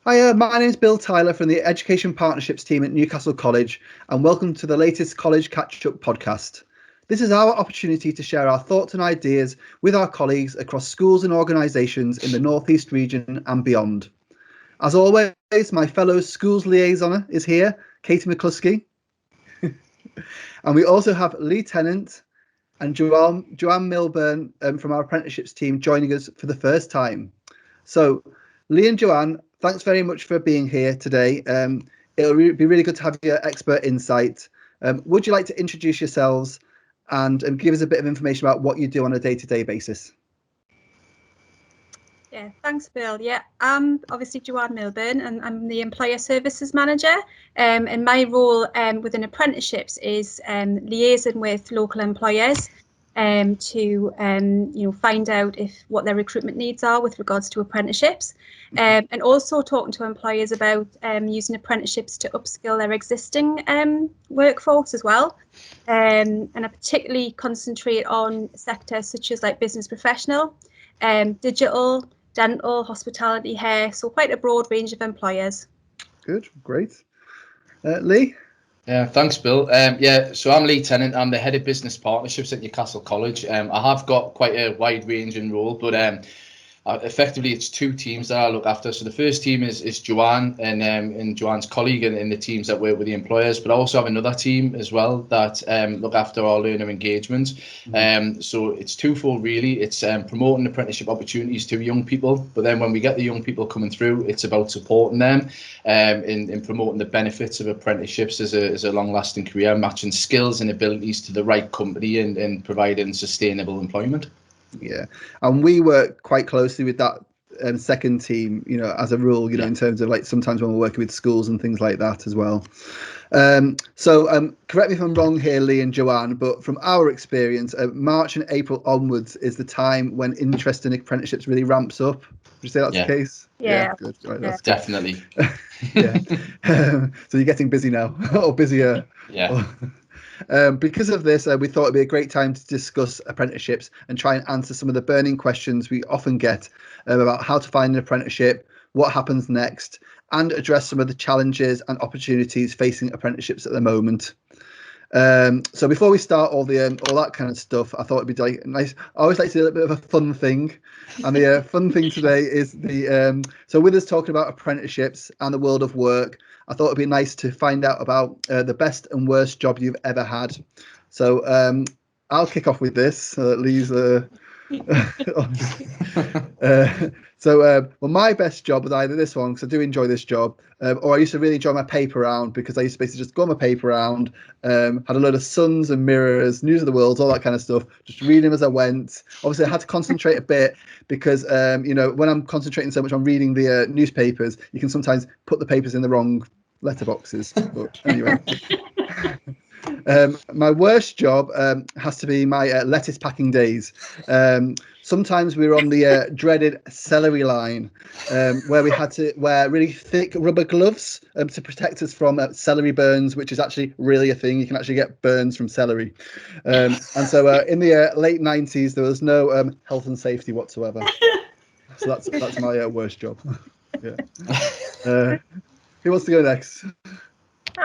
Hi, my name is Bill Tyler from the Education Partnerships team at Newcastle College, and welcome to the latest College Catch-Up podcast. This is our opportunity to share our thoughts and ideas with our colleagues across schools and organisations in the North East region and beyond. As always, my fellow schools liaison is here, Katie McCluskey. And we also have Lee Tennant and Joanne Milburn from our apprenticeships team joining us for the first time. So, Lee and Joanne, thanks very much for being here today. It'll be really good to have your expert insight. Would you like to introduce yourselves and give us a bit of information about what you do on a day-to-day basis? Yeah, thanks, Bill. Yeah, I'm obviously Joanne Milburn, and I'm the Employer Services Manager. And my role within apprenticeships is liaising with local employers to find out what their recruitment needs are with regards to apprenticeships, and also talking to employers about using apprenticeships to upskill their existing workforce as well. And I particularly concentrate on sectors such as like business professional, digital, dental, hospitality, hair, so quite a broad range of employers. Good, great. Lee? Yeah, thanks, Bill. So I'm Lee Tennant. I'm the head of business partnerships at Newcastle College. I have got quite a wide ranging role, but effectively it's two teams that I look after. So the first team is Joanne and Joanne's colleague and the teams that work with the employers, but I also have another team as well that look after our learner engagement. So it's twofold really. It's promoting apprenticeship opportunities to young people, but then when we get the young people coming through, it's about supporting them in promoting the benefits of apprenticeships as a long-lasting career, matching skills and abilities to the right company and providing sustainable employment. Yeah, and we work quite closely with that second team, as a rule, in terms of like sometimes when we're working with schools and things like that as well. So correct me if I'm wrong here, Lee and Joanne, but from our experience, March and April onwards is the time when interest in apprenticeships really ramps up. Would you say that's the case? Yeah, good. Right, that's definitely. Yeah. So you're getting busy now, or busier. Yeah. Because of this, we thought it'd be a great time to discuss apprenticeships and try and answer some of the burning questions we often get about how to find an apprenticeship, what happens next, and address some of the challenges and opportunities facing apprenticeships at the moment. So before we start all that kind of stuff, I thought it'd be nice. I always like to do a bit of a fun thing, and the fun thing today is so with us talking about apprenticeships and the world of work, I thought it'd be nice to find out about the best and worst job you've ever had. So I'll kick off with this. Lee's well, my best job was either this one, because I do enjoy this job, or I used to really enjoy my paper round, because I used to basically just go on my paper round, had a load of Suns and Mirrors, News of the World, all that kind of stuff, just reading them as I went. Obviously, I had to concentrate a bit because, when I'm concentrating so much on reading the newspapers, you can sometimes put the papers in the wrong letterboxes. But anyway. My worst job has to be my lettuce packing days. Sometimes we were on the dreaded celery line, where we had to wear really thick rubber gloves to protect us from celery burns, which is actually really a thing. You can actually get burns from celery. And so in the late 90s, there was no health and safety whatsoever. So that's my worst job. Yeah. Who wants to go next?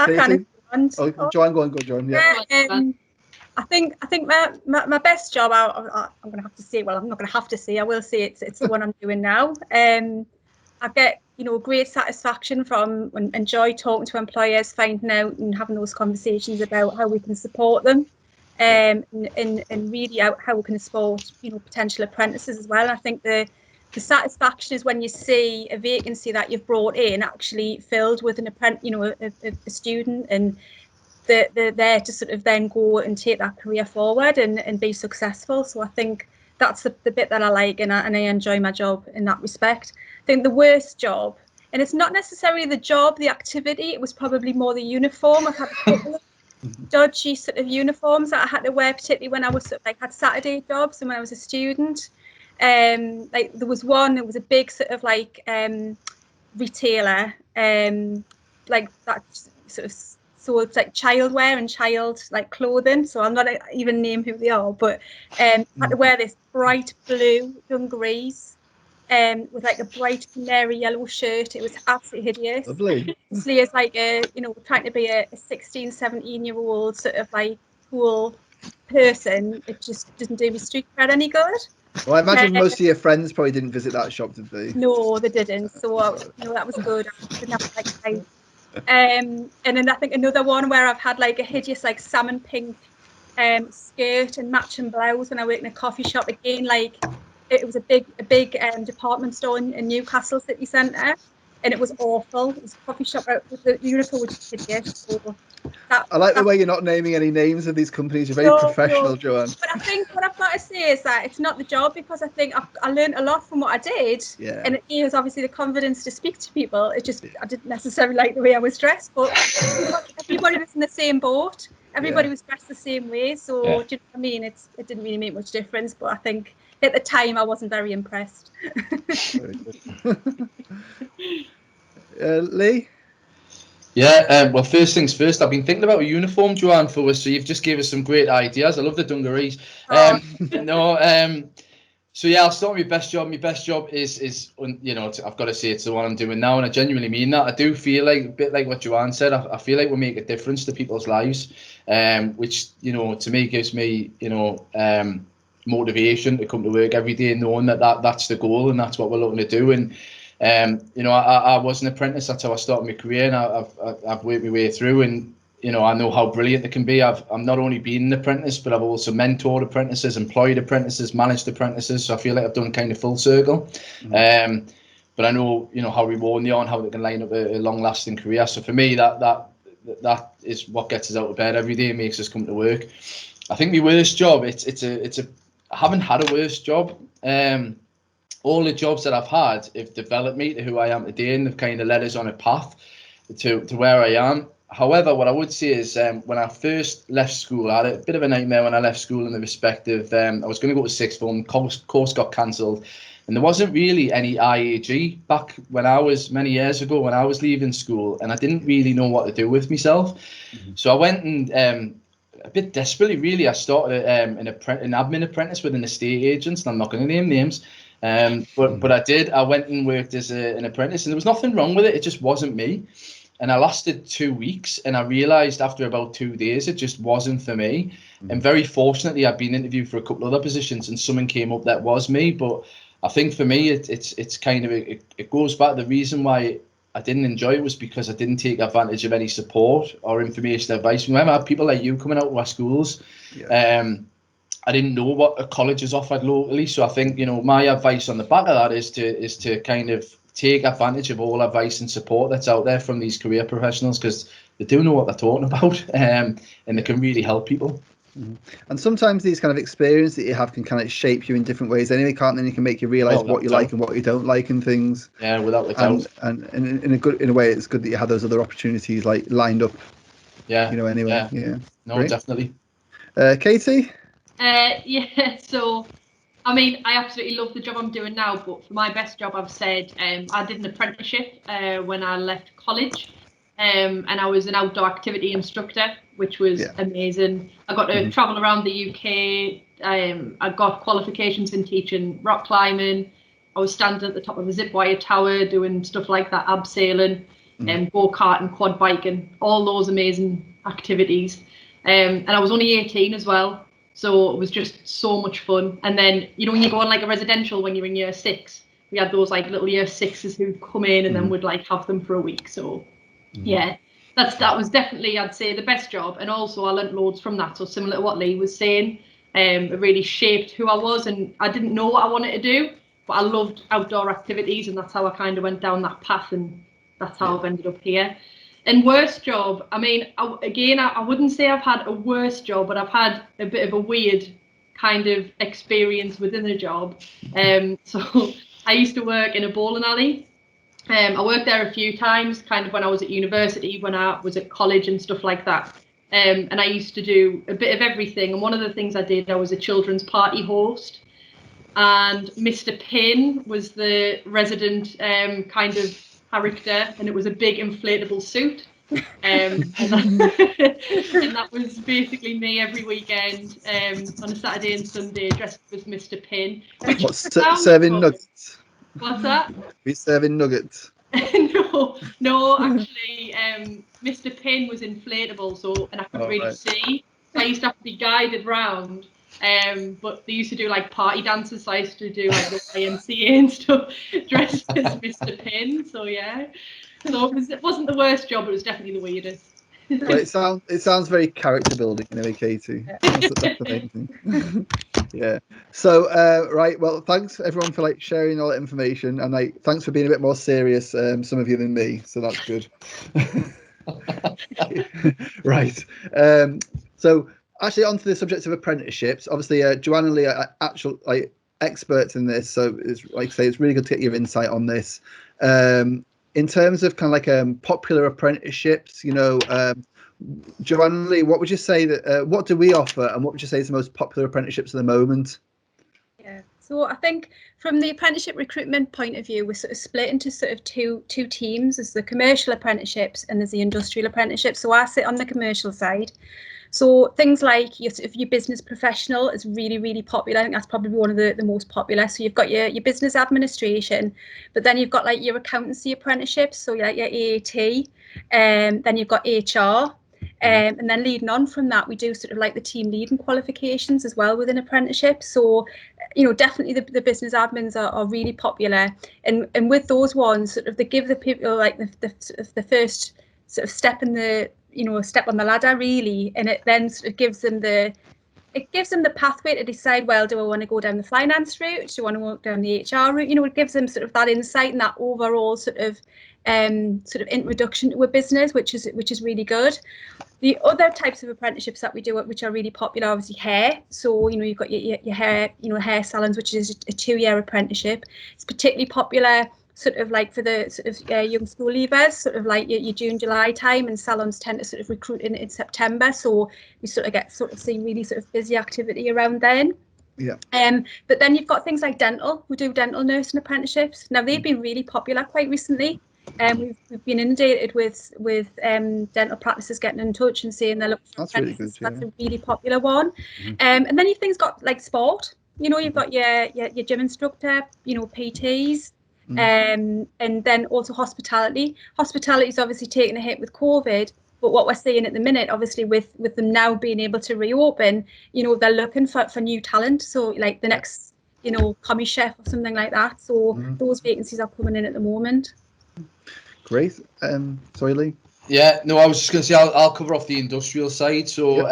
Joanne, go on, Joanne. Yeah. I think my best job. I'm going to have to say. Well, I'm not going to have to say. I will say it's the one I'm doing now. I get great satisfaction from and enjoy talking to employers, finding out and having those conversations about how we can support them, and really how we can support potential apprentices as well. And I think the satisfaction is when you see a vacancy that you've brought in actually filled with an apprentice, a student, and they're there to sort of then go and take that career forward and be successful. So I think that's the bit that I like, and I enjoy my job in that respect. I think the worst job, and it's not necessarily the job, the activity, it was probably more the uniform. I've had a couple of dodgy sort of uniforms that I had to wear, particularly when I was had Saturday jobs and when I was a student. There was one, it was a big sort of retailer, like that sort of, so it's like childwear and child clothing. So I'm not even name who they are, but I had to wear this bright blue dungarees, with like a bright canary yellow shirt. It was absolutely hideous. Lovely. Obviously, as like a, trying to be a 16, 17-year-old sort of like cool person, it just didn't do me street cred any good. Well, I imagine most of your friends probably didn't visit that shop, did they? No, they didn't. So that was good. I didn't have to like hide. And then I think another one where I've had like a hideous like salmon pink skirt and matching blouse when I worked in a coffee shop. Again, like it was a big department store in Newcastle city centre, and it was awful. It was a coffee shop. The uniform was hideous. So I like the way you're not naming any names of these companies. You're very professional, Joanne. But I think what I've got to say is that it's not the job, because I think I learned a lot from what I did. Yeah. And it is obviously the confidence to speak to people. It just, I didn't necessarily like the way I was dressed, but everybody was in the same boat. Everybody was dressed the same way. So, do you know what I mean? It didn't really make much difference, but I think at the time I wasn't very impressed. Very good. Lee? Yeah, well, first things first, I've been thinking about a uniform, Joanne, for us, so you've just gave us some great ideas. I love the dungarees. So yeah, I'll start with my best job. My best job is I've got to say it's the one I'm doing now, and I genuinely mean that. I do feel like, a bit like what Joanne said, I feel like we make a difference to people's lives, which, to me gives me, motivation to come to work every day, knowing that's the goal and that's what we're looking to do. And I was an apprentice. That's how I started my career, and I've worked my way through. And I know how brilliant it can be. I'm not only been an apprentice, but I've also mentored apprentices, employed apprentices, managed apprentices. So I feel like I've done kind of full circle. Mm-hmm. But I know how rewarding they are and how they can line up a long-lasting career. So for me, that is what gets us out of bed every day and makes us come to work. I think my worst job, I haven't had a worse job. All the jobs that I've had have developed me to who I am today, and they've kind of led us on a path to where I am. However, what I would say is when I first left school, I had a bit of a nightmare when I left school in the respect of I was going to go to sixth form, course got cancelled, and there wasn't really any IAG back when I was many years ago when I was leaving school, and I didn't really know what to do with myself. Mm-hmm. So I went and a bit desperately, really, I started an admin apprentice with an estate agent, and I'm not going to name names. But I did. I went and worked as an apprentice, and there was nothing wrong with it. It just wasn't me. And I lasted 2 weeks, and I realised after about 2 days it just wasn't for me. And very fortunately, I'd been interviewed for a couple of other positions, and something came up that was me. But I think for me, it's kind of it goes back. The reason why I didn't enjoy it was because I didn't take advantage of any support or information, advice. Remember, I had people like you coming out of our schools. Yeah. I didn't know what a college is offered locally, so I think my advice on the back of that is to kind of take advantage of all advice and support that's out there from these career professionals, because they do know what they're talking about, and they can really help people. Mm-hmm. And sometimes these kind of experience that you have can kind of shape you in different ways anyway, can't they? And you can make you realise what you like and what you don't like and things. Yeah, without a doubt. And in a way, it's good that you have those other opportunities like lined up. Yeah. Anyway. Yeah. No, great. Definitely. Katie? Yeah, so I mean, I absolutely love the job I'm doing now, but for my best job, I've said I did an apprenticeship when I left college, and I was an outdoor activity instructor, which was amazing. I got to travel around the UK. I got qualifications in teaching rock climbing. I was standing at the top of a zip wire tower doing stuff like that, abseiling, go-kart and quad biking, all those amazing activities. And I was only 18 as well. So it was just so much fun. And then, when you go on like a residential when you're in year 6, we had those like little year 6s who'd come in and then would like have them for a week. So yeah, that was definitely, I'd say, the best job. And also I learnt loads from that. So similar to what Lee was saying, it really shaped who I was, and I didn't know what I wanted to do, but I loved outdoor activities, and that's how I kind of went down that path, and that's how I've ended up here. And worst job, I mean, I wouldn't say I've had a worse job, but I've had a bit of a weird kind of experience within the job. So I used to work in a bowling alley. I worked there a few times, kind of when I was at university, when I was at college and stuff like that. And I used to do a bit of everything. And one of the things I did, I was a children's party host. And Mr. Pin was the resident kind of character, and it was a big inflatable suit. And that was basically me every weekend on a Saturday and Sunday dressed as Mr. Pin. Serving nuggets? What's that? We serving nuggets. no, actually, Mr. Pin was inflatable, and I couldn't really see. So I used to have to be guided round. But they used to do like party dances, so I used to do like the YMCA and stuff, dressed as Mr. Pin. So yeah, so it wasn't the worst job, it was definitely the weirdest. Well, it sounds very character building anyway, Katie. That's the main thing. Yeah. So right, well, thanks everyone for like sharing all that information, and like thanks for being a bit more serious, some of you than me. So that's good. Right. So actually, onto the subject of apprenticeships. Obviously, Joanne and Lee are actual like experts in this, so it's like I say, it's really good to get your insight on this. In terms of kind of like popular apprenticeships, Joanne and Lee, what would you say that what do we offer, and what would you say is the most popular apprenticeships at the moment? Yeah, so I think from the apprenticeship recruitment point of view, we're sort of split into sort of two teams. There's the commercial apprenticeships and there's the industrial apprenticeships. So I sit on the commercial side. So things like your business professional is really, really popular. I think that's probably one of the most popular. So you've got your business administration, but then you've got like your accountancy apprenticeships, so like your AAT, then you've got HR. And then leading on from that, we do sort of like the team leading qualifications as well within apprenticeships. So, definitely the business admins are really popular. And with those ones, sort of they give the people like the first sort of step in the, step on the ladder really. And it then sort of gives them the pathway to decide, well, do I want to go down the finance route? Do I want to walk down the HR route? It gives them sort of that insight and that overall sort of introduction to a business, which is really good. The other types of apprenticeships that we do, which are really popular, obviously hair. So you've got your hair, hair salons, which is a 2-year apprenticeship. It's particularly popular sort of like for the sort of young school leavers, sort of like your June, July time, and salons tend to sort of recruit in September. So we sort of see really sort of busy activity around then. Yeah. But then you've got things like dental. We do dental nursing apprenticeships. Now they've been really popular quite recently. We've been inundated with dental practices getting in touch and saying they're looking for apprentices. Really good, yeah. That's a really popular one. And then you've things got like sport. You've got your gym instructor, PTs. And then also hospitality. Hospitality is obviously taking a hit with COVID, but what we're seeing at the minute, obviously with them now being able to reopen, they're looking for new talent. So like the next, commie chef or something like that. So those vacancies are coming in at the moment. Great. Sorry, Lee. Yeah, no, I was just going to say I'll cover off the industrial side. So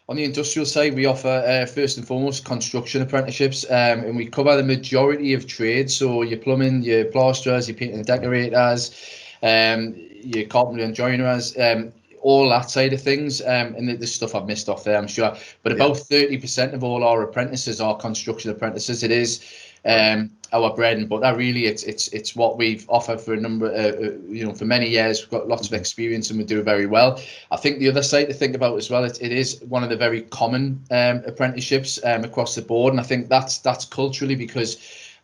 on the industrial side, we offer first and foremost construction apprenticeships, and we cover the majority of trades. So your plumbing, your plasterers, your painting and decorators, your carpentry and joiners, all that side of things. And there's stuff I've missed off there, I'm sure. But about 30% of all our apprentices are construction apprentices. It is our bread and butter, really. It's what we've offered for a number, for many years. We've got lots of experience and we do very well. I think the other side to think about as well, it is one of the very common apprenticeships across the board, and I think that's culturally because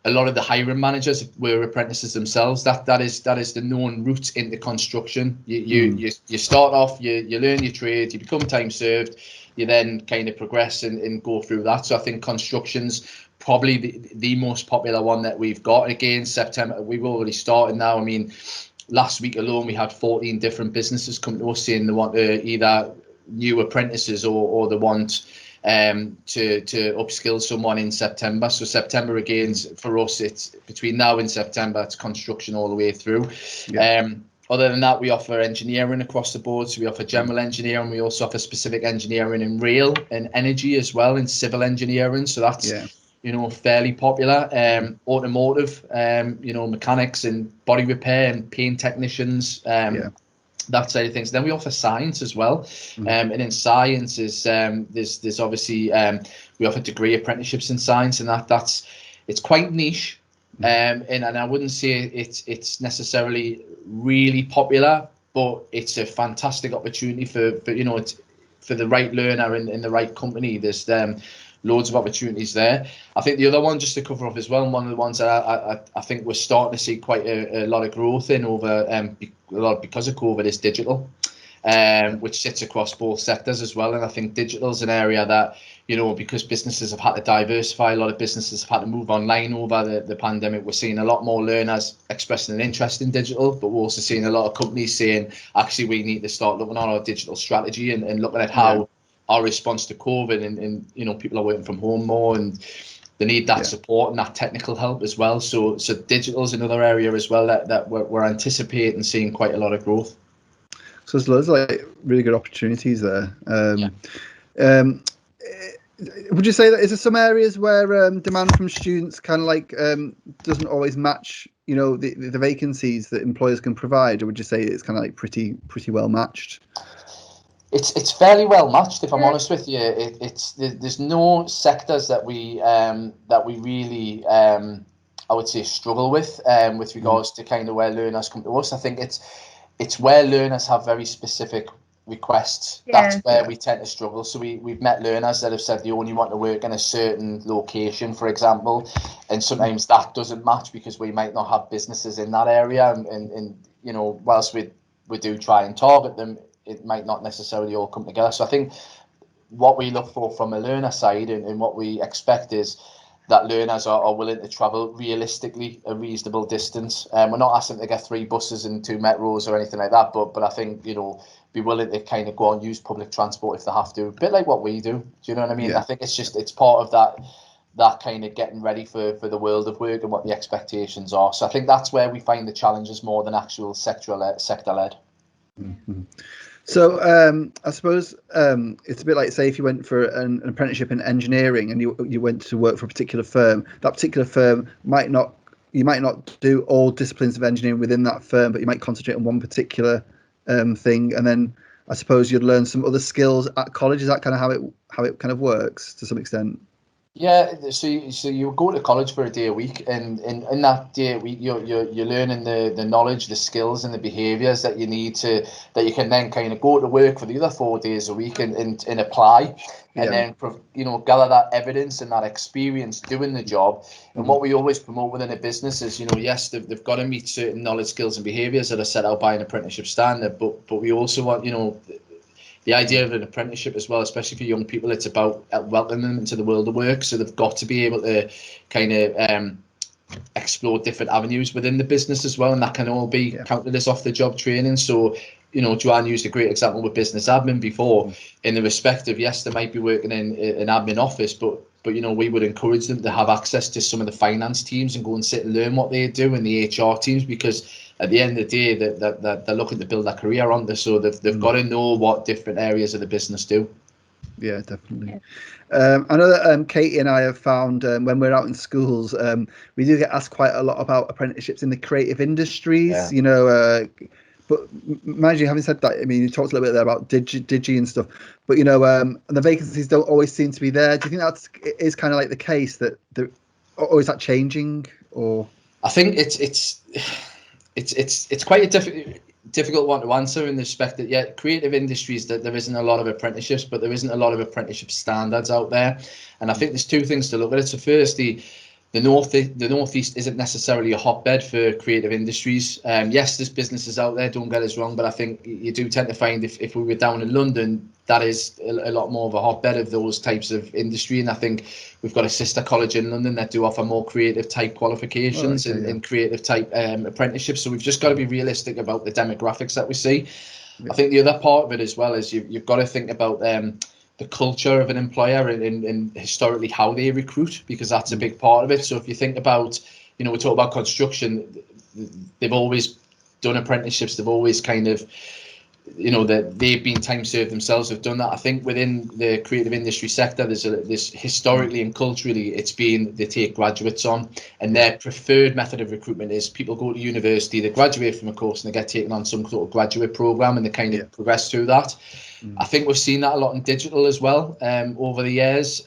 a lot of the hiring managers were apprentices themselves. That is the known route into construction. You start off, you learn your trade, you become time served, you then kind of progress and go through that. So I think construction's probably the most popular one that we've got. Again, September, we've already started now. I mean, last week alone, we had 14 different businesses come to us saying they want either new apprentices or they want to upskill someone in September. So September, again, for us, it's between now and September, it's construction all the way through. Other than that, we offer engineering across the board. So we offer general engineering. We also offer specific engineering in rail and energy as well, in civil engineering. So that's fairly popular. Automotive, mechanics and body repair and paint technicians, that side of things. Then we offer science as well. And in science is there's obviously we offer degree apprenticeships in science, and it's quite niche. And I wouldn't say it's necessarily really popular, but it's a fantastic opportunity for the right learner in the right company. There's loads of opportunities there. I think the other one, just to cover off as well, and one of the ones that I think we're starting to see quite a lot of growth in over because of COVID, is digital, which sits across both sectors as well. And I think digital is an area that you know, because businesses have had to diversify, a lot of businesses have had to move online over the pandemic. We're seeing a lot more learners expressing an interest in digital, but we're also seeing a lot of companies saying, actually, we need to start looking at our digital strategy and looking at how our response to COVID and you know, people are working from home more and they need that support and that technical help as well. So digital is another area as well that we're anticipating seeing quite a lot of growth. So there's loads of like really good opportunities there. Would you say that is there some areas where demand from students kind of like doesn't always match, you know, the vacancies that employers can provide, or would you say it's kind of like pretty well matched? It's fairly well matched, if I'm honest with you. There's no sectors that we really I would say struggle with regards to kind of where learners come to us. I think it's where learners have very specific requests. That's where we tend to struggle. So we've met learners that have said they only want to work in a certain location, for example, and sometimes that doesn't match because we might not have businesses in that area, and you know, whilst we do try and target them, it might not necessarily all come together. So I think what we look for from a learner side and what we expect is that learners are willing to travel realistically a reasonable distance. We're not asking them to get 3 buses and 2 metros or anything like that, but I think, you know, be willing to kind of go and use public transport if they have to, a bit like what we do. Do you know what I mean? I think it's part of that kind of getting ready for the world of work and what the expectations are. So I think that's where we find the challenges more than actual sector led. Mm-hmm. So I suppose it's a bit like, say, if you went for an apprenticeship in engineering and you went to work for a particular firm, that particular firm you might not do all disciplines of engineering within that firm, but you might concentrate on one particular thing, and then I suppose you'd learn some other skills at college. Is that kind of how it kind of works to some extent? Yeah, so you go to college for a day a week, and in that day a week you're learning the knowledge, the skills, and the behaviours that you need that you can then kind of go to work for the other 4 days a week and apply, and then, you know, gather that evidence and that experience doing the job. And what we always promote within a business is, you know, yes, they've got to meet certain knowledge, skills, and behaviours that are set out by an apprenticeship standard, but we also want, you know, the idea of an apprenticeship as well, especially for young people, it's about welcoming them into the world of work. So they've got to be able to kind of explore different avenues within the business as well. And that can all be counted as off-the-job training. So, you know, Joanne used a great example with business admin before, in the respect of, yes, they might be working in an admin office, but you know, we would encourage them to have access to some of the finance teams and go and sit and learn what they do in the HR teams, because at the end of the day, that they're looking to build their career on this, so they've got to know what different areas of the business do. Yeah, definitely. I know that Katie and I have found when we're out in schools, we do get asked quite a lot about apprenticeships in the creative industries. You know, but mind you, having said that, I mean, you talked a little bit there about digi and stuff, but you know, the vacancies don't always seem to be there. Do you think that is kind of like the case or is that changing? Or I think it's quite a difficult one to answer in the respect that, creative industries, that there isn't a lot of apprenticeships, but there isn't a lot of apprenticeship standards out there. And I think there's 2 things to look at. So firstly, the northeast isn't necessarily a hotbed for creative industries. Yes, there's businesses out there, don't get us wrong, but I think you do tend to find if we were down in London, that is a lot more of a hotbed of those types of industry. And I think we've got a sister college in London that do offer more creative type qualifications and creative type apprenticeships. So we've just got to be realistic about the demographics that we see. I think the other part of it as well is you've got to think about the culture of an employer and historically how they recruit, because that's a big part of it. So if you think about, you know, we talk about construction, they've always done apprenticeships, they've always kind of, you know, that they've been time served themselves, have done that. I think within the creative industry sector, there's historically and culturally, it's been they take graduates on, and their preferred method of recruitment is people go to university, they graduate from a course and they get taken on some sort of graduate program and they kind of progress through that. I think we've seen that a lot in digital as well over the years.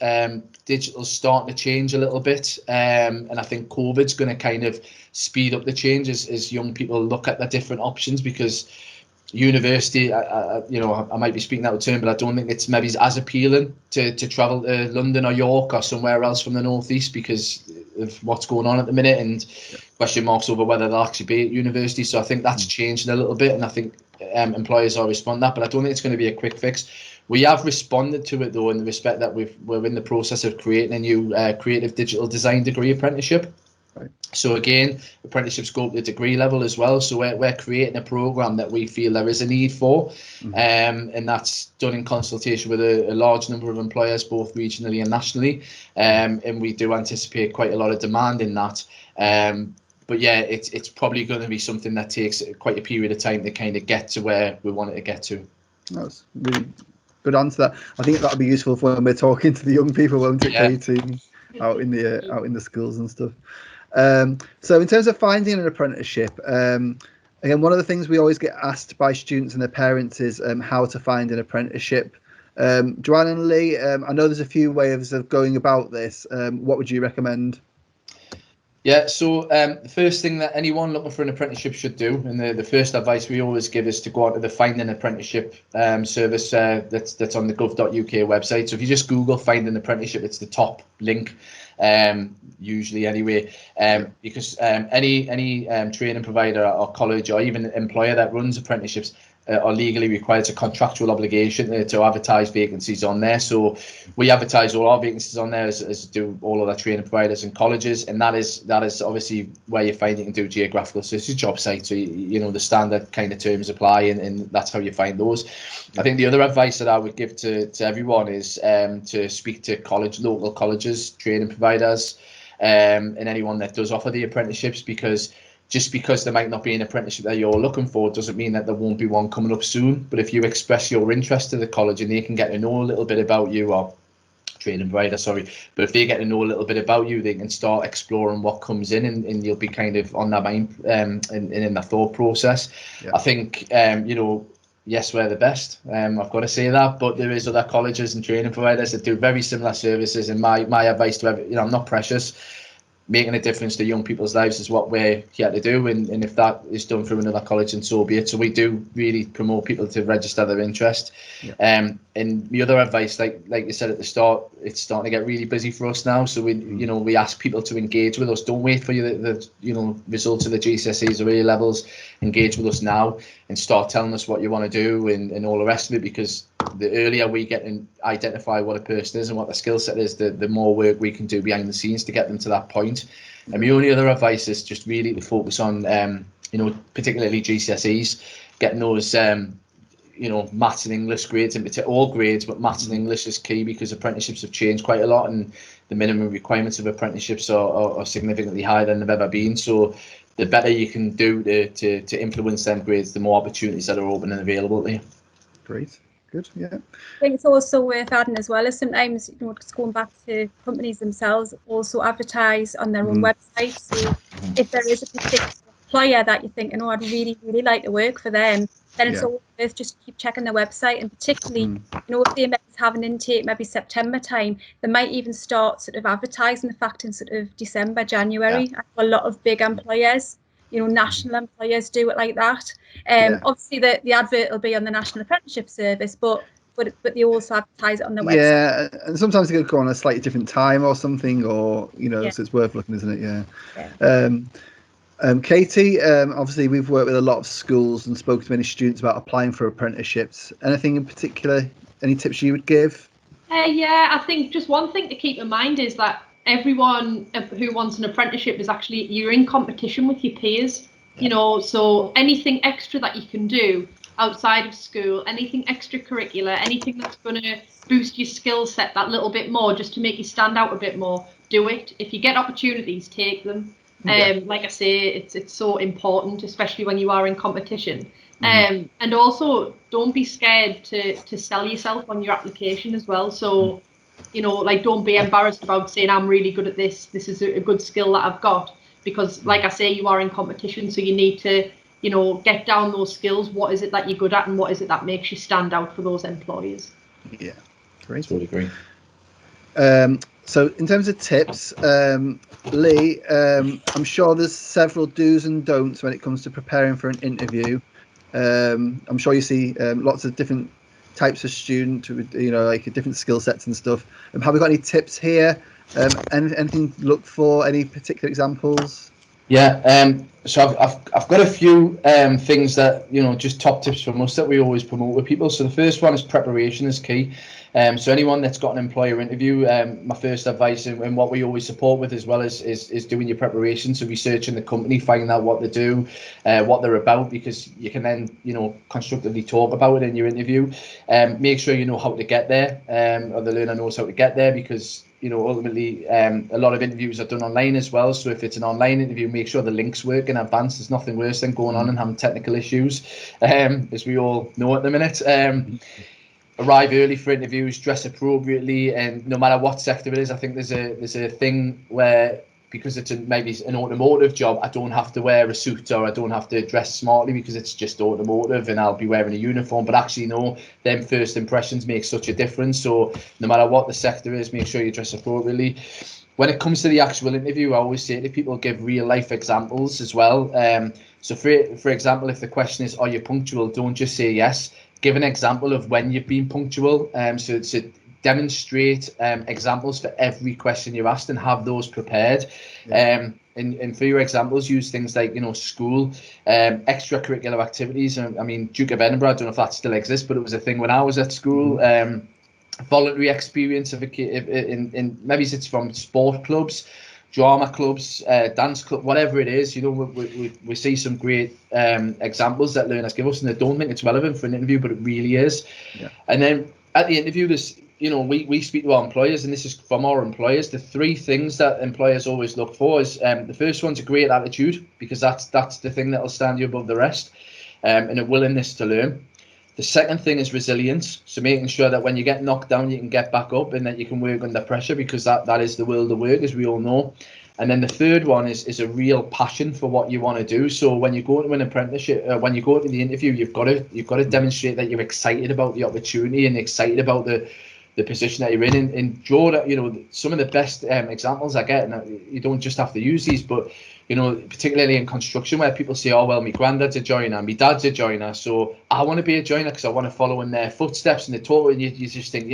Digital's starting to change a little bit, and I think COVID's going to kind of speed up the change as young people look at the different options, because university, you know, I might be speaking out of turn, but I don't think it's maybe as appealing to travel to London or York or somewhere else from the northeast because of what's going on at the minute, and question marks over whether they'll actually be at university. So I think that's changing a little bit, and I think employers are responding to that, but I don't think it's going to be a quick fix. We have responded to it though in the respect that we're in the process of creating a new creative digital design degree apprenticeship. Right. So again, apprenticeships go up to degree level as well. So we're creating a program that we feel there is a need for, and that's done in consultation with a large number of employers, both regionally and nationally. And we do anticipate quite a lot of demand in that. But yeah, it's probably going to be something that takes quite a period of time to kind of get to where we want it to get to. That's really good answer. That I think that'll be useful for when we're talking to the young people, won't it, Katie, out in the schools and stuff. So in terms of finding an apprenticeship, again, one of the things we always get asked by students and their parents is how to find an apprenticeship. Joanne and Lee, I know there's a few ways of going about this. What would you recommend? Yeah, so the first thing that anyone looking for an apprenticeship should do, and the first advice we always give, is to go onto the Find an Apprenticeship service that's on the gov.uk website. So if you just Google Find an Apprenticeship, it's the top link, usually anyway, because any training provider or college or even employer that runs apprenticeships are legally required. It's a contractual obligation to advertise vacancies on there. So we advertise all our vacancies on there, as do all of our training providers and colleges, and that is obviously where you find you can do geographical. So it's a job site, so you know the standard kind of terms apply, and that's how you find those. I think the other advice that I would give to everyone is to speak to local colleges, training providers, and anyone that does offer the apprenticeships, because just because there might not be an apprenticeship that you're looking for doesn't mean that there won't be one coming up soon. But if you express your interest to the college and they can get to know a little bit about you, or training provider, sorry, but if they get to know a little bit about you, they can start exploring what comes in, and you'll be kind of on their mind in the thought process. I think, yes, we're the best. I've got to say that, but there is other colleges and training providers that do very similar services. And my advice to I'm not precious. Making a difference to young people's lives is what we're here to do, and if that is done through another college, and so be it. So we do really promote people to register their interest. And the other advice, like you said at the start, it's starting to get really busy for us now. So we ask people to engage with us. Don't wait for the results of the GCSEs or A levels. Engage with us now and start telling us what you want to do and all the rest of it, because the earlier we get and identify what a person is and what their skill set is, the more work we can do behind the scenes to get them to that point. And the only other advice is just really to focus on, particularly GCSEs, getting those, maths and English grades, in all grades, but maths and English is key, because apprenticeships have changed quite a lot, and the minimum requirements of apprenticeships are significantly higher than they've ever been. So the better you can do to influence them grades, the more opportunities that are open and available to you. Great. Good, yeah. I think it's also worth adding as well, as sometimes, just going back to companies themselves, also advertise on their own website. So if there is a particular employer that you're thinking, I'd really, really like to work for them, then it's always worth just keep checking their website. And particularly, if they have an intake, maybe September time, they might even start sort of advertising the fact in sort of December, January. A lot of big employers, national employers do it like that. Obviously the advert will be on the National Apprenticeship Service, but they also advertise it on their website. Yeah, and sometimes they could go on a slightly different time or something, or so it's worth looking, isn't it? Katie, obviously we've worked with a lot of schools and spoken to many students about applying for apprenticeships. Anything in particular, any tips you would give? I think just one thing to keep in mind is that everyone who wants an apprenticeship is actually, you're in competition with your peers, so anything extra that you can do outside of school, anything extracurricular, anything that's going to boost your skill set that little bit more, just to make you stand out a bit more, do it. If you get opportunities, take them. Like I say, it's so important, especially when you are in competition. And also, don't be scared to sell yourself on your application as well. So, don't be embarrassed about saying, I'm really good at this. This is a good skill that I've got. Because, like I say, you are in competition, so you need to, get down those skills. What is it that you're good at, and what is it that makes you stand out for those employers? Yeah, great. Totally agree. So in terms of tips, Lee, I'm sure there's several do's and don'ts when it comes to preparing for an interview. I'm sure you see lots of different types of student with, like different skill sets and stuff. Have we got any tips here? Anything to look for? Any particular examples? Yeah, so I've got a few things that, just top tips from us that we always promote with people. So the first one is preparation is key. So anyone that's got an employer interview, my first advice and what we always support with as well is doing your preparation. So researching the company, finding out what they do, what they're about, because you can then, constructively talk about it in your interview. Make sure you know how to get there, or the learner knows how to get there, because ultimately, a lot of interviews are done online as well. So if it's an online interview, make sure the links work in advance. There's nothing worse than going on and having technical issues, as we all know at the minute. Arrive early for interviews, dress appropriately, and no matter what sector it is, I think there's a thing where, because it's maybe an automotive job, I don't have to wear a suit or I don't have to dress smartly because it's just automotive and I'll be wearing a uniform. But actually, no, them first impressions make such a difference. So no matter what the sector is, make sure you dress appropriately. When it comes to the actual interview, I always say to people, give real life examples as well. So for example, if the question is, are you punctual? Don't just say yes. Give an example of when you've been punctual. So demonstrate examples for every question you're asked and have those prepared. Yeah. And for your examples, use things like, school, extracurricular activities. I mean, Duke of Edinburgh, I don't know if that still exists, but it was a thing when I was at school. Voluntary experience of in maybe it's from sport clubs, drama clubs, dance club, whatever it is. We see some great examples that learners give us, and they don't think it's relevant for an interview, but it really is. Yeah. And then at the interview, there's we speak to our employers, and this is from our employers. The three things that employers always look for is the first one's a great attitude, because that's the thing that'll stand you above the rest, and a willingness to learn. The second thing is resilience. So making sure that when you get knocked down, you can get back up and that you can work under pressure, because that is the world of work, as we all know. And then the third one is a real passion for what you want to do. So when you go to an apprenticeship, when you go to the interview, you've got to demonstrate that you're excited about the opportunity and excited about the position that you're in. And draw that, some of the best examples I get, and you don't just have to use these, but particularly in construction, where people say, oh, well, my granddad's a joiner, my dad's a joiner, so I want to be a joiner because I want to follow in their footsteps. And they talk, and you just think,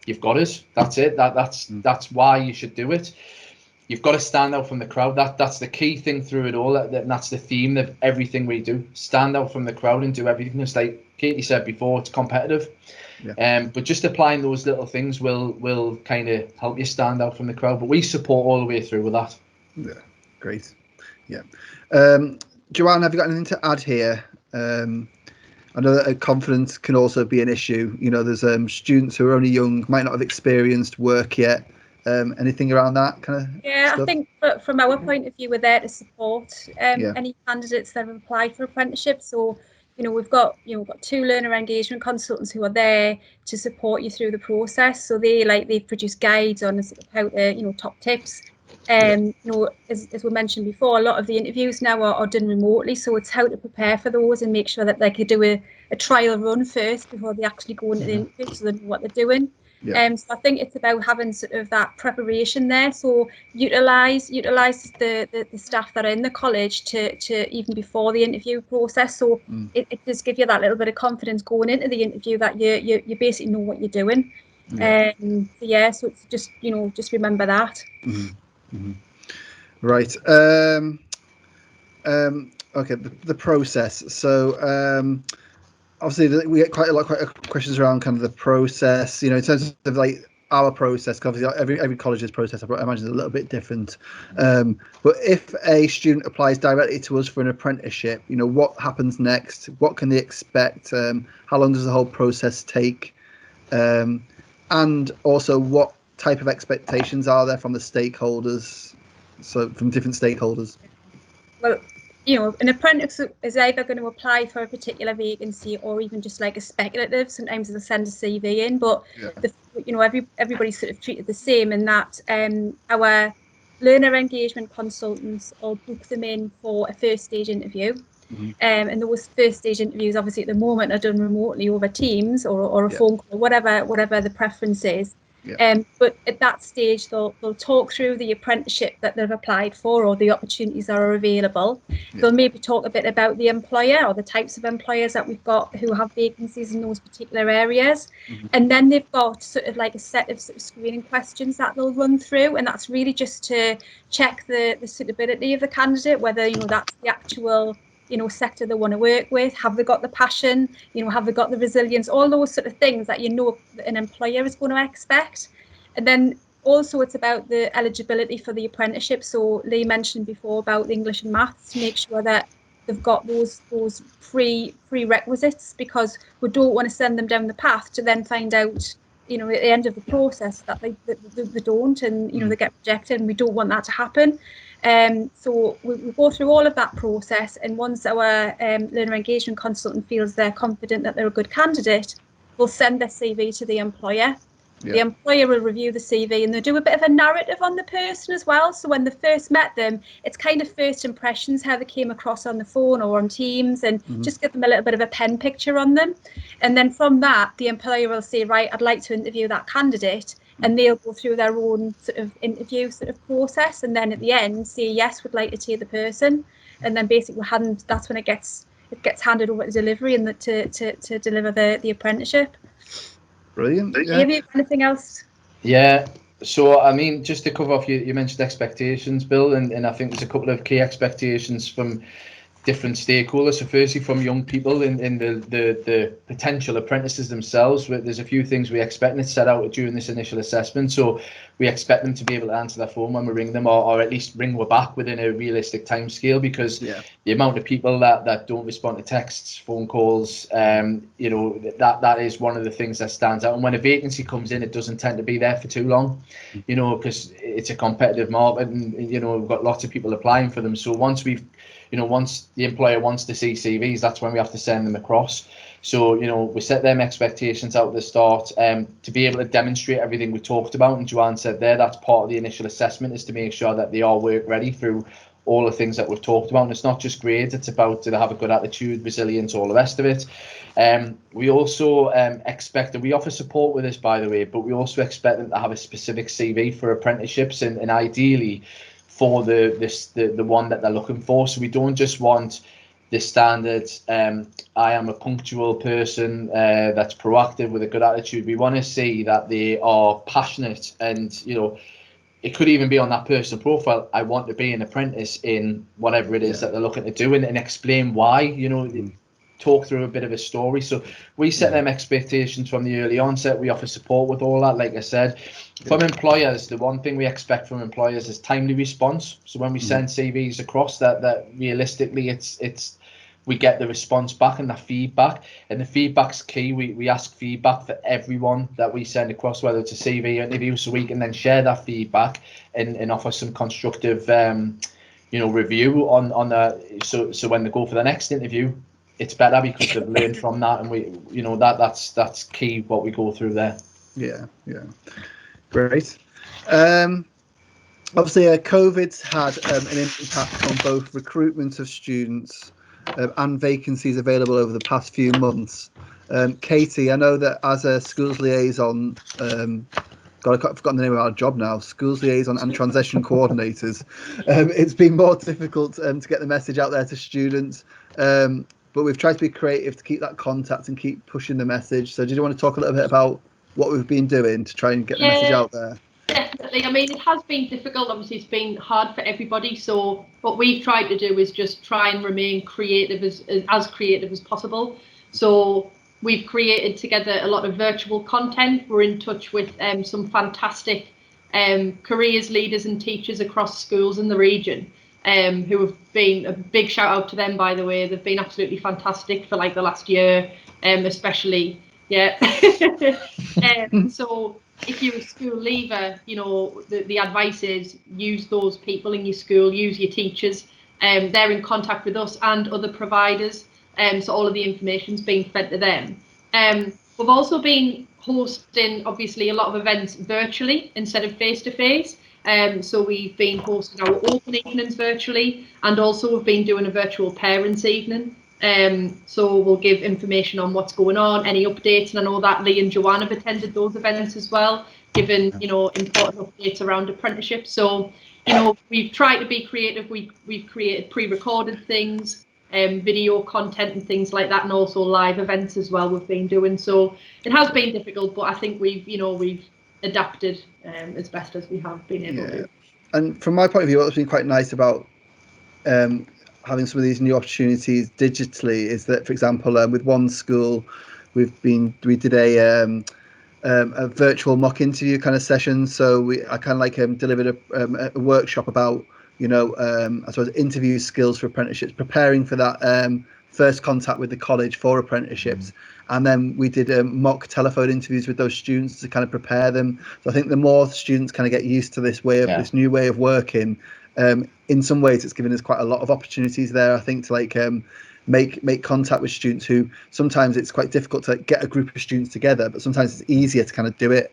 you've got it. That's it. That's why you should do it. You've got to stand out from the crowd. That's the key thing through it all. That's the theme of everything we do. Stand out from the crowd and do everything. Just like Katie said before, it's competitive. Yeah. But just applying those little things will kind of help you stand out from the crowd. But we support all the way through with that. Yeah, great. Yeah. Joanne, have you got anything to add here? I know that confidence can also be an issue. There's students who are only young, might not have experienced work yet. Anything around that kind of stuff? I think from our point of view, we're there to support any candidates that have applied for apprenticeships. So we've got two learner engagement consultants who are there to support you through the process. So they produce guides on how to top tips. As we mentioned before, a lot of the interviews now are done remotely, so it's how to prepare for those and make sure that they could do a trial run first before they actually go into the interview, so they know what they're doing. Yeah. So I think it's about having sort of that preparation there. So utilise the staff that are in the college to even before the interview process. So it does give you that little bit of confidence going into the interview that you basically know what you're doing. Yeah. So it's just remember that. Mm-hmm. Mm-hmm. Right. Okay. The process. So. Obviously, we get quite a lot of questions around kind of the process, in terms of like our process. Obviously, every college's process, I imagine, is a little bit different. But if a student applies directly to us for an apprenticeship, what happens next? What can they expect? How long does the whole process take? And also, what type of expectations are there from the stakeholders? So, from different stakeholders. Well, an apprentice is either going to apply for a particular vacancy or even just like a speculative. Sometimes they'll send a CV in, but everybody's sort of treated the same in that our learner engagement consultants will book them in for a first stage interview. Mm-hmm. And those first stage interviews, obviously at the moment, are done remotely over Teams or a phone call, whatever the preference is. But at that stage, they'll talk through the apprenticeship that they've applied for or the opportunities that are available. They'll maybe talk a bit about the employer or the types of employers that we've got who have vacancies in those particular areas. And then they've got sort of like a set of screening questions that they'll run through, and that's really just to check the suitability of the candidate, whether that's the actual sector they want to work with. Have they got the passion? Have they got the resilience? All those sort of things that an employer is going to expect. And then also it's about the eligibility for the apprenticeship. So Lee mentioned before about the English and maths, to make sure that they've got those prerequisites, because we don't want to send them down the path to then find out at the end of the process that they don't, and they get rejected, and we don't want that to happen. So we go through all of that process, and once our learner engagement consultant feels they're confident that they're a good candidate, we'll send their CV to the employer. The employer will review the CV, and they do a bit of a narrative on the person as well. So when they first met them, it's kind of first impressions, how they came across on the phone or on Teams, and just give them a little bit of a pen picture on them. And then from that, the employer will say, right, I'd like to interview that candidate. And they'll go through their own sort of interview sort of process, and then at the end say, yes, we'd like to see the person. And then basically that's when it gets handed over to delivery and to deliver the apprenticeship. Brilliant. Have you anything else? Yeah. So, I mean, just to cover off, you mentioned expectations, Bill, and I think there's a couple of key expectations from different stakeholders. So firstly, from young people in the potential apprentices themselves, there's a few things we expect, and it's set out during this initial assessment. So we expect them to be able to answer their phone when we ring them, or at least ring we back within a realistic time scale, because the amount of people that don't respond to texts, phone calls, that is one of the things that stands out. And when a vacancy comes in, it doesn't tend to be there for too long, because it's a competitive market, and we've got lots of people applying for them. So once the employer wants to see CVs, that's when we have to send them across. So, we set them expectations out at the start, to be able to demonstrate everything we talked about. And Joanne said there, that's part of the initial assessment, is to make sure that they are work ready through all the things that we've talked about. And it's not just grades, it's about, do they have a good attitude, resilience, all the rest of it. We also expect, and we offer support with this, by the way, but we also expect them to have a specific CV for apprenticeships, and ideally for the one that they're looking for. So we don't just want the standard, I am a punctual person that's proactive with a good attitude. We want to see that they are passionate, and it could even be on that personal profile, I want to be an apprentice in whatever it is that they're looking to do, and explain why, talk through a bit of a story. So we set them expectations from the early onset. We offer support with all that, like I said. From employers, the one thing we expect from employers is timely response. So when we send CVs across, that realistically it's we get the response back and the feedback, and the feedback's key. We ask feedback for everyone that we send across, whether it's a CV or interview, so we can then share that feedback and offer some constructive review on that. So when they go for the next interview, it's better because they've learned from that, and that's key what we go through there. Yeah, great. Obviously, COVID's had an impact on both recruitment of students and vacancies available over the past few months. Katie, I know that as a schools liaison, I've forgotten the name of our job now, schools liaison and transition coordinators, it's been more difficult to get the message out there to students, but we've tried to be creative to keep that contact and keep pushing the message. So did you want to talk a little bit about what we've been doing to try and get the message out there? Definitely. I mean, it has been difficult. Obviously, it's been hard for everybody. So what we've tried to do is just try and remain creative, as creative as possible. So we've created together a lot of virtual content. We're in touch with some fantastic careers leaders and teachers across schools in the region, who have been, a big shout out to them, by the way. They've been absolutely fantastic for like the last year, especially. So if you're a school leaver, the advice is use those people in your school, use your teachers. They're in contact with us and other providers, so all of the information's being fed to them. We've also been hosting, obviously, a lot of events virtually instead of face-to-face. So we've been hosting our open evenings virtually, and also we've been doing a virtual parents' evening. So we'll give information on what's going on, any updates, and I know that Lee and Joanne have attended those events as well. given, you know, important updates around apprenticeships. So, you know, we've tried to be creative. We've created pre-recorded things, video content and things like that, and also live events as well we've been doing. So it has been difficult, but I think we've adapted as best as we have been able to. And from my point of view, what's been quite nice about having some of these new opportunities digitally is that, for example, with one school, we did a virtual mock interview kind of session. So I kind of like delivered a workshop about, you know, I suppose interview skills for apprenticeships, preparing for that first contact with the college for apprenticeships. And then we did mock telephone interviews with those students to kind of prepare them. So I think the more students kind of get used to this this new way of working, in some ways it's given us quite a lot of opportunities there, I think, to like make contact with students who sometimes it's quite difficult to get a group of students together, but sometimes it's easier to kind of do it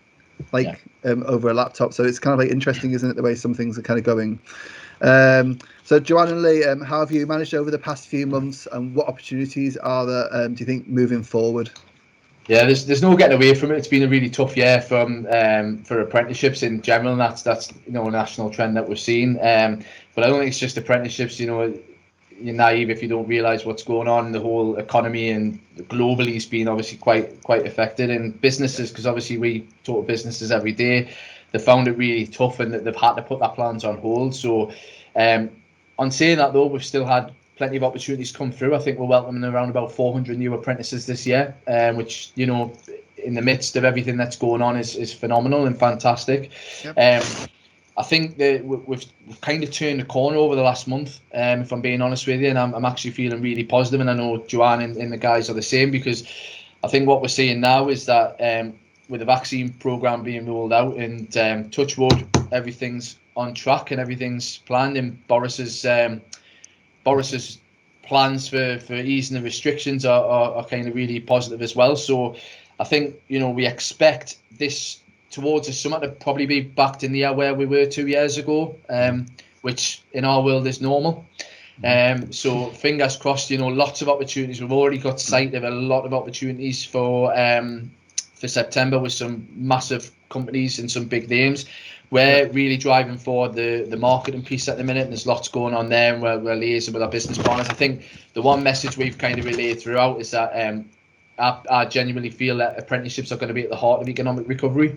over a laptop. So it's kind of like interesting, isn't it, the way some things are kind of going. So Joanne and Lee, how have you managed over the past few months, and what opportunities are there, do you think, moving forward? Yeah, there's no getting away from it. It's been a really tough year for apprenticeships in general, and that's you know, a national trend that we're seeing. But I don't think it's just apprenticeships. You know, you're naive if you don't realise what's going on. The whole economy and globally has been obviously quite affected, and businesses, because obviously we talk to businesses every day, they found it really tough and that they've had to put their plans on hold. So on saying that though, we've still had plenty of opportunities come through. I think we're welcoming around about 400 new apprentices this year, which, you know, in the midst of everything that's going on is phenomenal and fantastic. Yep. I think that we've kind of turned the corner over the last month, if I'm being honest with you, and I'm actually feeling really positive, and I know Joanne and the guys are the same, because I think what we're seeing now is that with the vaccine programme being rolled out, and touch wood, everything's on track and everything's planned, and Boris's plans for easing the restrictions are kind of really positive as well. So I think, you know, we expect this towards the summer to probably be back in the air where we were 2 years ago, which in our world is normal. So fingers crossed, you know, lots of opportunities. We've already got sight of a lot of opportunities for September with some massive companies and some big names. We're really driving forward the marketing piece at the minute, and there's lots going on there, and we're liaising with our business partners. I think the one message we've kind of relayed throughout is that I genuinely feel that apprenticeships are going to be at the heart of economic recovery.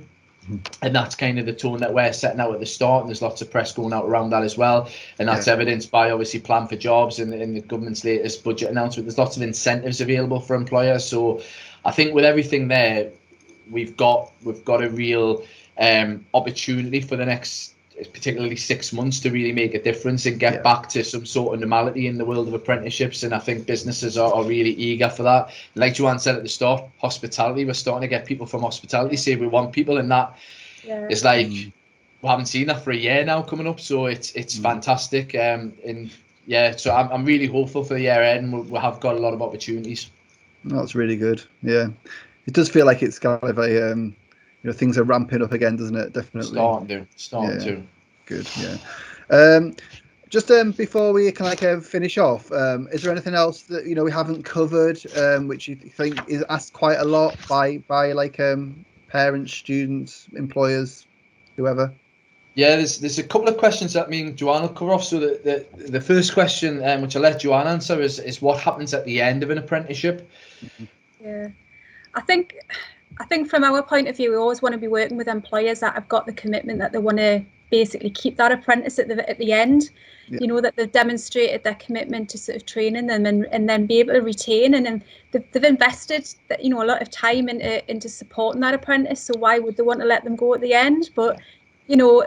And that's kind of the tone that we're setting out at the start, and there's lots of press going out around that as well, and that's evidenced by obviously Plan for Jobs and the government's latest budget announcement. There's lots of incentives available for employers, so I think with everything there, we've got a real opportunity for the next particularly 6 months to really make a difference and get back to some sort of normality in the world of apprenticeships. And I think businesses are really eager for that. Like Joanne said at the start, hospitality, we're starting to get people from hospitality say we want people, and that is like we haven't seen that for a year now coming up, so it's fantastic. And yeah, so I'm really hopeful for the year ahead, and we'll have got a lot of opportunities. That's really good. Yeah, it does feel like it's kind of a you know, things are ramping up again, doesn't it? Definitely. Starting to. Good. Yeah. Just before we can finish off, is there anything else that, you know, we haven't covered, which you think is asked quite a lot by like parents, students, employers, whoever? Yeah, there's a couple of questions that me and Joanne will cover off. So the first question, which I'll let Joanne answer, is what happens at the end of an apprenticeship? Yeah, I think from our point of view, we always want to be working with employers that have got the commitment that they want to basically keep that apprentice at the end. You know, that they've demonstrated their commitment to sort of training them and then be able to retain, and then they've invested, you know, a lot of time into supporting that apprentice. So why would they want to let them go at the end? But you know,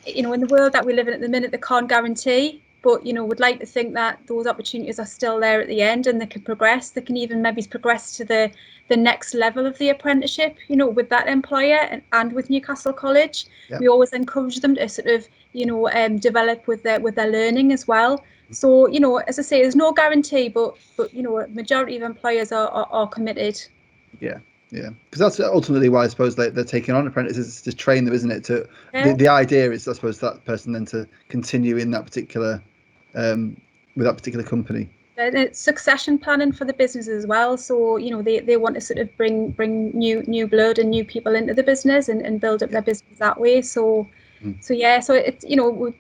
in the world that we live in at the minute, they can't guarantee. But, you know, would like to think that those opportunities are still there at the end, and they can progress. They can even maybe progress to the next level of the apprenticeship, you know, with that employer and with Newcastle College. We always encourage them to sort of, you know, develop with their learning as well. So, you know, as I say, there's no guarantee, but you know, a majority of employers are committed. Yeah, because that's ultimately why I suppose they're taking on apprentices, to train them, isn't it? The idea is, I suppose, that person then to continue in that particular with that particular company. And it's succession planning for the business as well. So, you know, they want to sort of bring new blood and new people into the business and build up their business that way. So yeah, so it's, you know,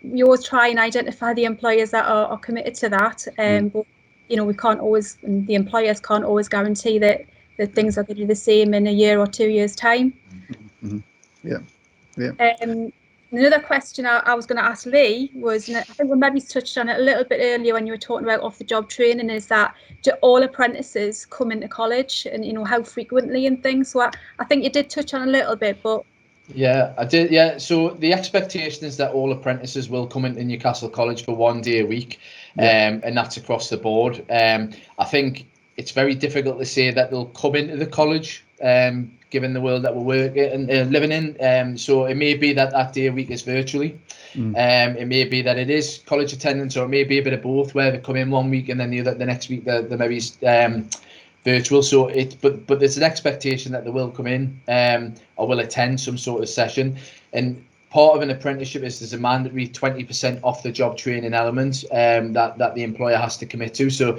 we always try and identify the employers that are committed to that. But, you know, we can't always, and the employers can't always guarantee that things are going to be the same in a year or 2 years' time. Another question I was going to ask Lee was, and I think we maybe touched on it a little bit earlier when you were talking about off-the-job training, is that do all apprentices come into college, and, you know, how frequently and things? So I think you did touch on a little bit, but... Yeah, I did. Yeah, so the expectation is that all apprentices will come into Newcastle College for 1 day a week, and that's across the board. I think it's very difficult to say that they'll come into the college, given the world that we're working and living in. So it may be that day a week is virtually. It may be that it is college attendance, or it may be a bit of both, where they come in 1 week and then the next week they maybe virtual. So but there's an expectation that they will come in or will attend some sort of session. And part of an apprenticeship is there's a mandatory 20% off the job training element that the employer has to commit to. So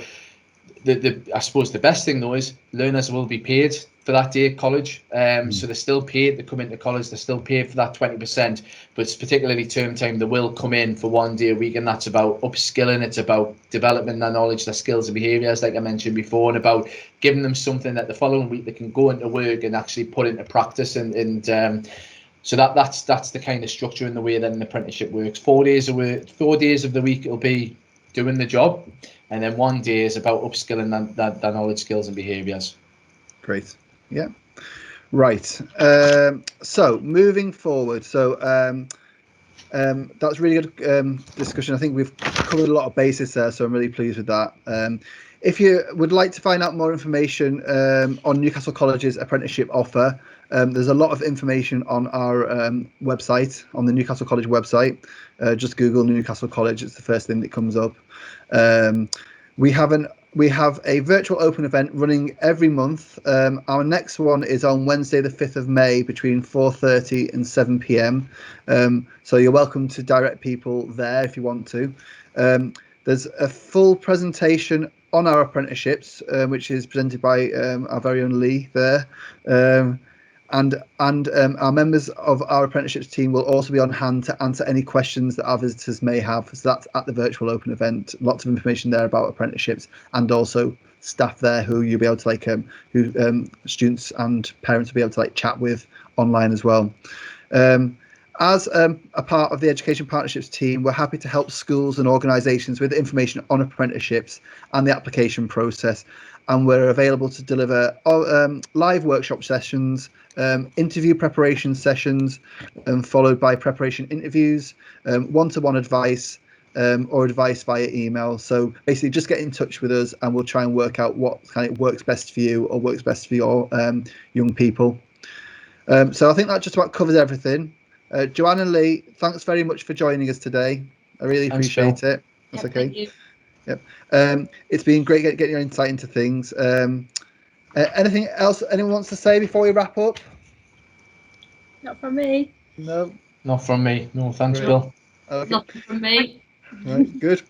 I suppose the best thing though is learners will be paid for that day at college. So they're still paid to come into college, they're still paid for that 20%, but it's particularly term time, they will come in for 1 day a week, and that's about upskilling, it's about developing their knowledge, their skills and behaviours, like I mentioned before, and about giving them something that the following week they can go into work and actually put into practice. And so that's the kind of structure and the way that an apprenticeship works. 4 days of the week it'll be doing the job, and then 1 day is about upskilling their knowledge, skills and behaviours. Great. Yeah. Right. So moving forward. So that's really good discussion. I think we've covered a lot of bases there, so I'm really pleased with that. If you would like to find out more information on Newcastle College's apprenticeship offer, there's a lot of information on our website, on the Newcastle College website. Just Google Newcastle College, it's the first thing that comes up. We have a virtual open event running every month. Our next one is on Wednesday, the 5th of May, between 4:30 and 7 p.m. So you're welcome to direct people there if you want to. There's a full presentation on our apprenticeships, which is presented by our very own Lee there. And our members of our apprenticeships team will also be on hand to answer any questions that our visitors may have. So that's at the virtual open event. Lots of information there about apprenticeships, and also staff there who you'll be able to students and parents will be able to chat with online as well. As a part of the Education Partnerships team, we're happy to help schools and organisations with information on apprenticeships and the application process. And we're available to deliver live workshop sessions, interview preparation sessions, followed by preparation interviews, one-to-one advice, or advice via email. So basically just get in touch with us and we'll try and work out what kind of works best for you or works best for your young people. So I think that just about covers everything. Joanne and Lee, thanks very much for joining us today. I really appreciate it. That's okay. Thank you. Yep. It's been great getting your insight into things. Anything else anyone wants to say before we wrap up? Not from me. No. Not from me. No, thanks, Great. Bill. Okay. Nothing from me. Right, good.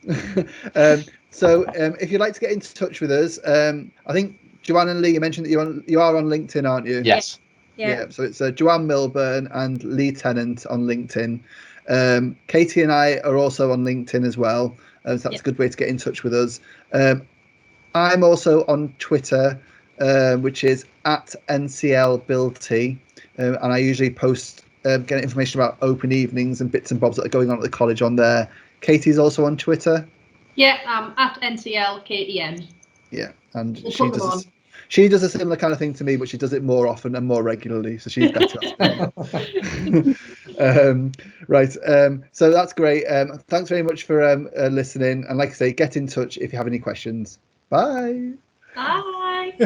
So if you'd like to get in touch with us, I think Joanne and Lee, you mentioned that you are on LinkedIn, aren't you? Yes. Yeah. So it's Joanne Milburn and Lee Tennant on LinkedIn. Katie and I are also on LinkedIn as well. So that's a good way to get in touch with us. I'm also on Twitter, which is @NCLBillT, and I usually post get information about open evenings and bits and bobs that are going on at the college on there. Katie's also on Twitter. Yeah, @NCLKEN. Yeah, and We'll she does a similar kind of thing to me, but she does it more often and more regularly, so she's better at it. Right, so that's great. Thanks very much for listening, and like I say, get in touch if you have any questions. Bye. Bye.